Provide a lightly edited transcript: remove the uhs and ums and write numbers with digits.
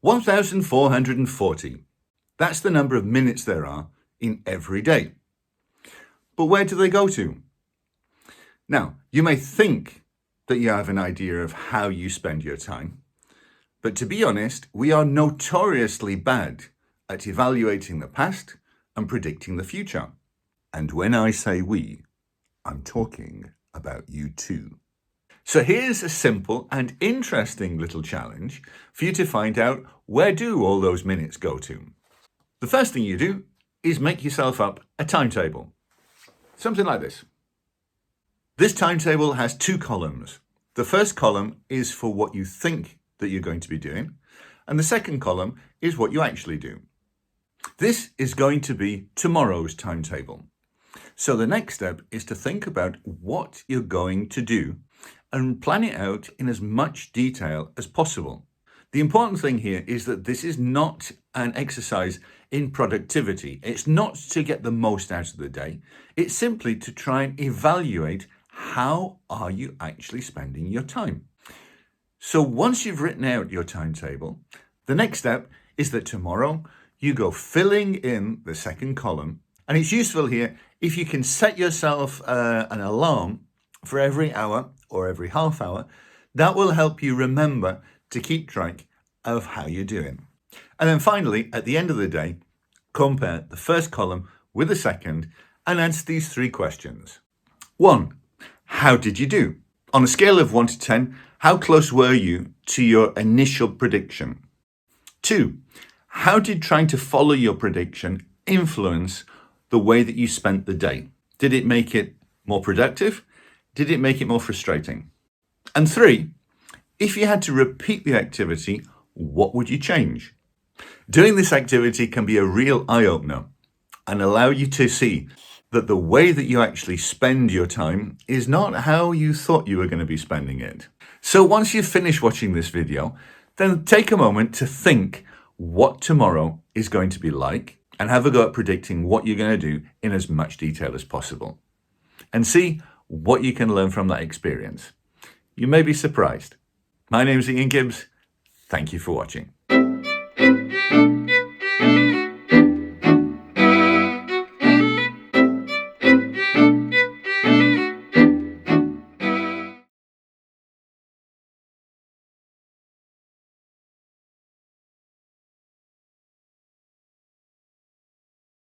1,440. That's the number of minutes there are in every day. But where do they go to? Now, you may think that you have an idea of how you spend your time, but to be honest, we are notoriously bad at evaluating the past and predicting the future. And when I say we, I'm talking about you too. So here's a simple and interesting little challenge for you to find out, where do all those minutes go to? The first thing you do is make yourself up a timetable. Something like this. This timetable has two columns. The first column is for what you think that you're going to be doing, and the second column is what you actually do. This is going to be tomorrow's timetable. So the next step is to think about what you're going to do and plan it out in as much detail as possible. The important thing here is that this is not an exercise in productivity. It's not to get the most out of the day. It's simply to try and evaluate, how are you actually spending your time? So once you've written out your timetable, the next step is that tomorrow you go filling in the second column. And it's useful here if you can set yourself an alarm for every hour or every half hour. That will help you remember to keep track of how you're doing. And then finally, at the end of the day, compare the first column with the second and answer these three questions. 1. How did you do? On a scale of 1 to 10, how close were you to your initial prediction? 2. How did trying to follow your prediction influence the way that you spent the day? Did it make it more productive? Did it make it more frustrating? And 3, if you had to repeat the activity, what would you change? Doing this activity can be a real eye-opener and allow you to see that the way that you actually spend your time is not how you thought you were going to be spending it. So once you've finished watching this video, then take a moment to think what tomorrow is going to be like and have a go at predicting what you're going to do in as much detail as possible. And see what you can learn from that experience. You may be surprised. My name is Gibbs. Thank you for watching.